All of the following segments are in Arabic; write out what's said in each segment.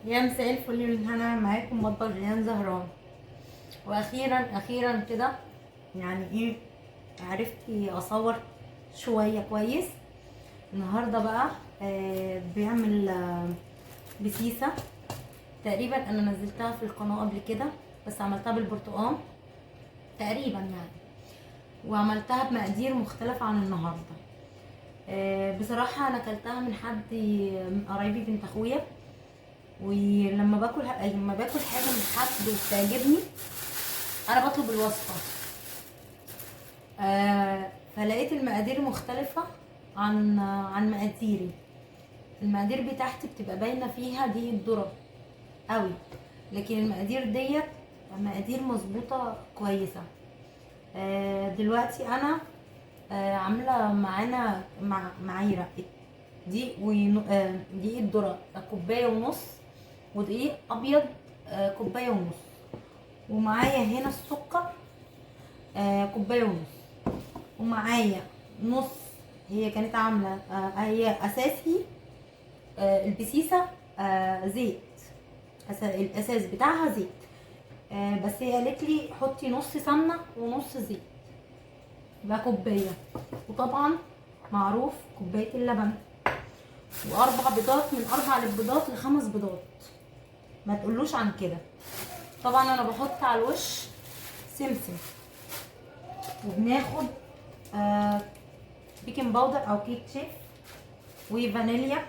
يا مساء الفل والهنا، معاكم مطبخ جيهان زهران. واخيرا كده يعني ايه، عرفت اصور شويه كويس. النهارده بقى بيعمل بسيسه. تقريبا انا نزلتها في القناه قبل كده، بس عملتها بالبرتقال تقريبا يعني، وعملتها بمقادير مختلفه عن النهارده. بصراحه انا اكلتها من حد من قرايبي، بنت اخويا. ولما باكل حاجه من حد وبتعجبني انا بطلب الوصفه. فلقيت المقادير مختلفه عن مقاديري. المقادير بتاعتي بتبقى باينه فيها دي الذره قوي، لكن المقادير ديت مقادير مظبوطه كويسه. دلوقتي انا عامله معانا معايره دقيق دقيق الذره كوبايه ونص، ودقيق ابيض كوبايه ونص، ومعايا هنا السكر كوبايه ونص، ومعايا نص. هي كانت عامله هي اساسي البسيسه زيت، الاساس بتاعها زيت. بس هي قالت لي حطي نص سمنه ونص زيت، يبقى كوبايه. وطبعا معروف كوبايه اللبن، واربع بيضات، من 4 بيضات ل5 بيضات، ما تقولوش عن كده. طبعا انا بحط على الوش سمسم، وبناخد بيكنج باودر او كيك شيف وفانيليا،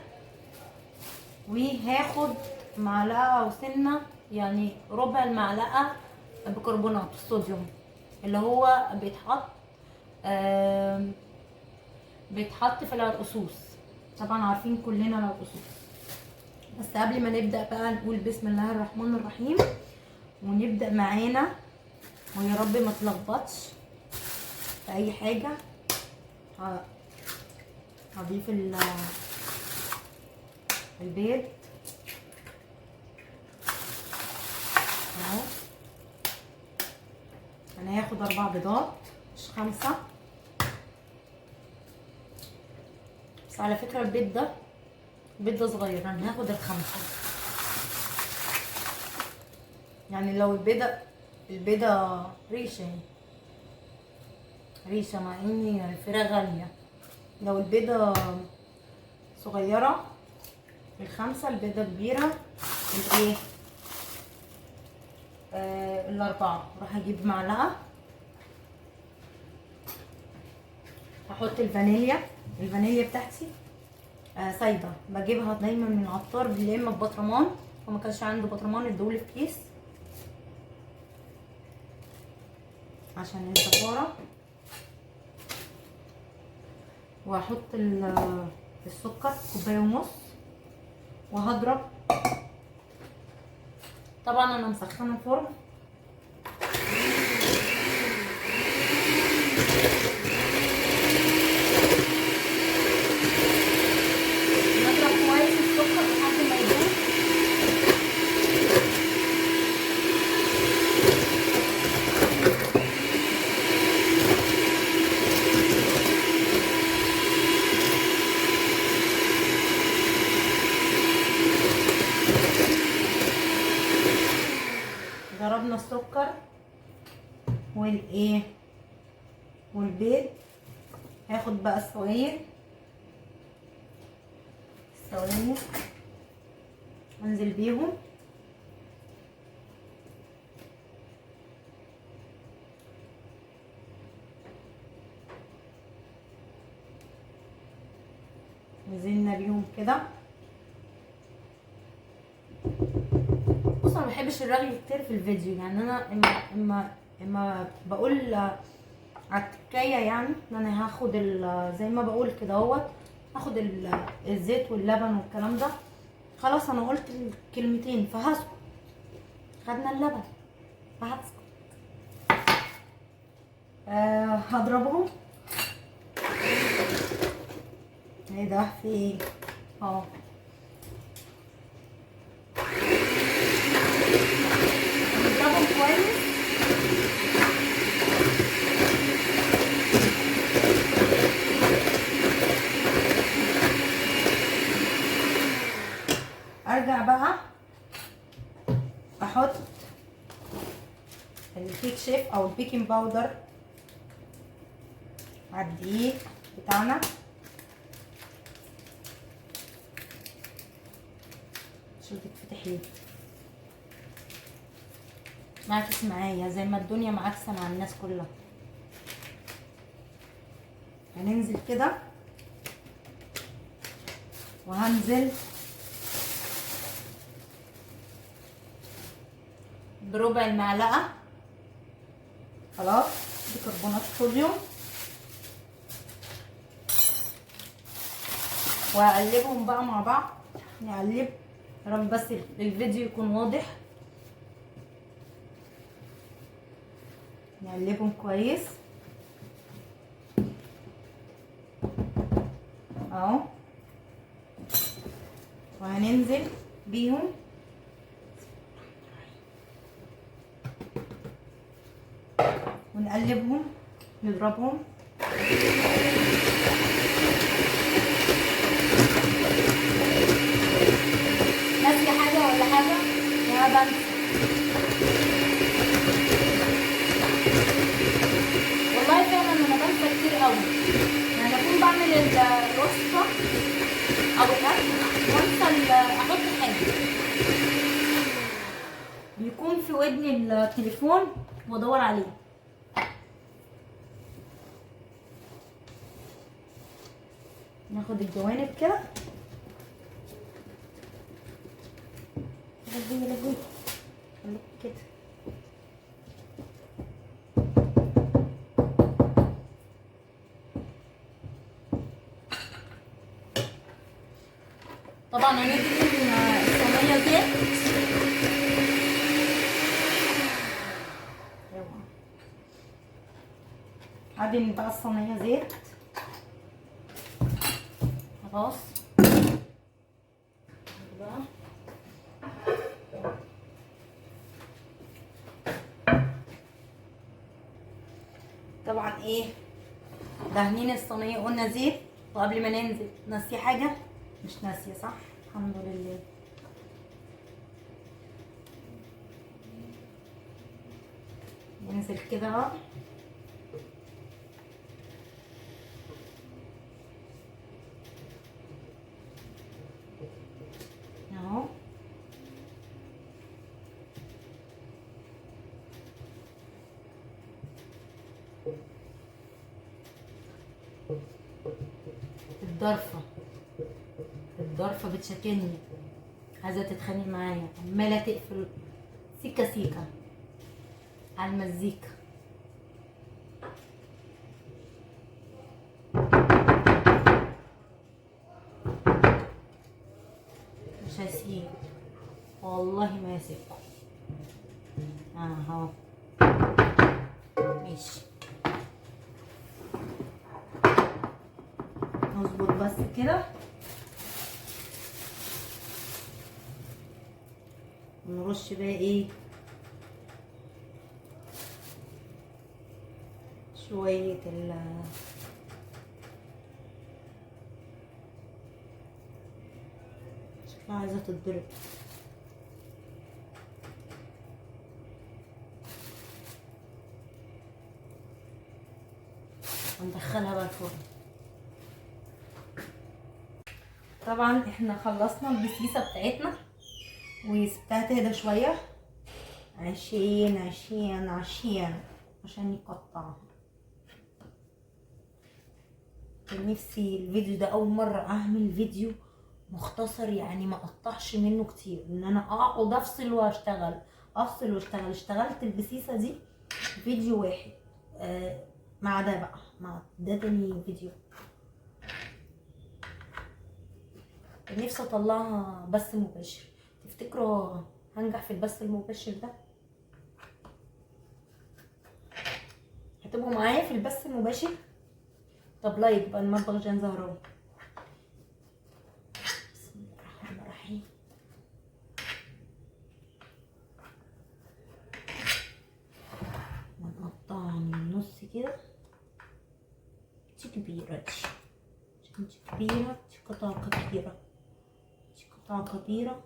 وهاخد معلقه او سنه، يعني ربع المعلقه بيكربونات الصوديوم، اللي هو بيتحط في العرقسوس. طبعا عارفين كلنا العرقسوس. بس قبل ما نبدا بقى نقول بسم الله الرحمن الرحيم ونبدا معانا، ويا رب ما تلخبطش في اي حاجه. هضيف البيض اهو. انا هاخد 4 بيضات مش 5، بس على فكره البيض ده صغير، انا هاخد 5. يعني لو البيضه ريشه مع ان الفراخ غاليه. لو البيضه صغيره 5، البيضه كبيره الايه 4. راح اجيب معلقه، هحط الفانيليا بتاعتي سايبه، بجيبها دايما من العطار، يا اما ببطرمان، وما كانش عنده بطرمان ادولي في كيس عشان الزفاره. وهحط السكر كوبايه ونص، وهضرب. طبعا انا مسخنه الفرن، نضرب كويس السكر لحد ما يدوب. ضربنا السكر والبيض. هاخد بقى السوائل انزل بيهم، نزلنا بيهم كده. بص، انا مبحبش الرغي كتير في الفيديو، يعني انا اما بقول على التكايه، يعني ان انا هاخد زي ما بقول كده اهوت، هاخد الزيت واللبن والكلام ده. خلاص انا قلت الكلمتين فهسكت. خدنا اللبن فهسكت. هضربهم. ايه ده؟ في ايه؟ نضربهم كويس. ارجع بقى احط الكيك شيف او البيكنج باودر على الدقيق بتاعنا عشان تتفتح لي. معاكس معايا زي ما الدنيا معاكسه مع الناس كلها. هننزل كده وهنزل بربع المعلقه خلاص بيكربونات صوديوم، وهقلبهم بقى مع بعض. نقلب يا رب بس الفيديو يكون واضح. نقلبهم كويس اهو، وهننزل بيهم ونقلبهم نضربهم. ناسيه حاجه ولا حاجه يا بنت؟ والله فعلا انا بنسى كتير قوي، يعني اكون بعمل الوصفه او الاكل وانسى احط حاجه، بيكون في ودني التليفون وادور عليه. ناخد الجوانب كده لهوي خليك كده. طبعا هندهن الصينيه زيت. هدهن بقى الصينيه زيت خلاص بقى. طبعا ايه دهنين الصينيه قلنا زيت. وقبل ما ننزل ناسيه حاجه؟ مش ناسيه صح؟ الحمد لله. ننزل كده بقى اهو. الضرفه بتشكلني، عايزه تتخانق معايا، عماله تقفل سيكه سيكه على المزيكا. مش هسيب والله ما هسيبكم اهو. ماشي نظبط بس كده ونرش بقى ايه شوية شكلها عايزة تتضرب. هندخلها بقى الفرن. طبعا احنا خلصنا البسيسة بتاعتنا وسبتها تهدى شوية عشان يقطعها. كان نفسي الفيديو ده اول مرة اعمل فيديو مختصر، يعني ما اقطعش منه كتير، ان انا اقعد افصل واشتغل اشتغلت البسيسة دي فيديو واحد مع ده بقى، مع ده تاني فيديو. كان نفسي اطلعها بث مباشر. تفتكروا هنجح في البث المباشر ده؟ هتبقوا معايا في البث المباشر؟ طب لايك بقى المطبخ جان زهراوي. بسم الله الرحمن الرحيم. ونقطعها من النص كده. دي كبيرة دي كبيرة، دي قطعة كبيرة، دي قطعة كبيرة.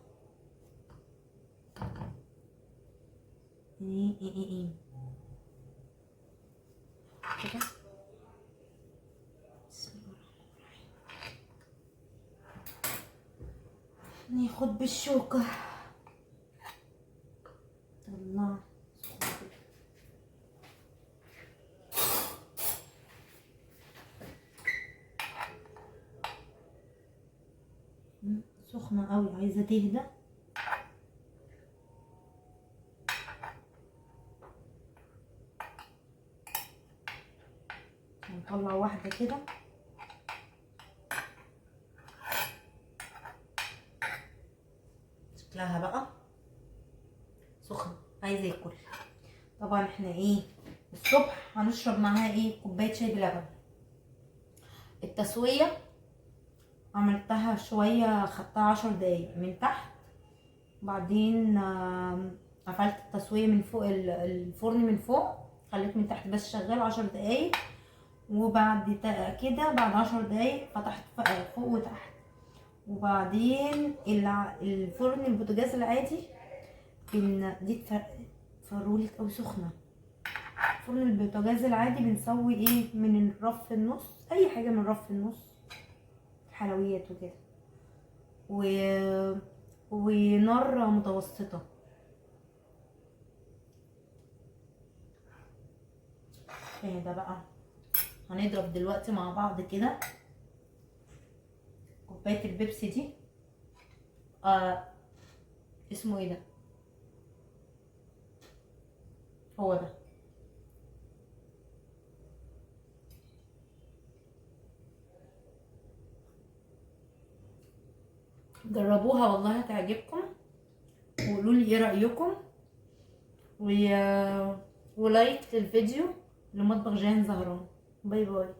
كده. بسم الله الرحمن الرحيم. ناخد بالشوكة. طلع سخنة قوي، عايزة تهدى. هنطلع واحدة كده. شكلها بقى سخنة عايزة ياكل. طبعا احنا ايه الصبح هنشرب معاها ايه كوباية شاي بلبن. التسوية عملتها شوية، خدتها 10 دقايق من تحت، بعدين قفلت التسوية من فوق الفرن من فوق، خليت من تحت بس شغال 10 دقايق، وبعد كده بعد 10 دقايق فتحت فوق وتحت. وبعدين الفرن البوتاجاز العادي دي فرولت او سخنة. فرن البوتاجاز العادي بنسوي ايه من الرف النص، اي حاجة من رف النص، حلويات وكده، ونار متوسطة. ده بقى هنضرب دلوقتي مع بعض كده كوباية البيبسي دي. اسمه ايه ده؟ هو ده. جربوها والله هتعجبكم، وقولوا لي ايه رأيكم، ولايك للفيديو لمطبخ جيهان زهران. باي باي.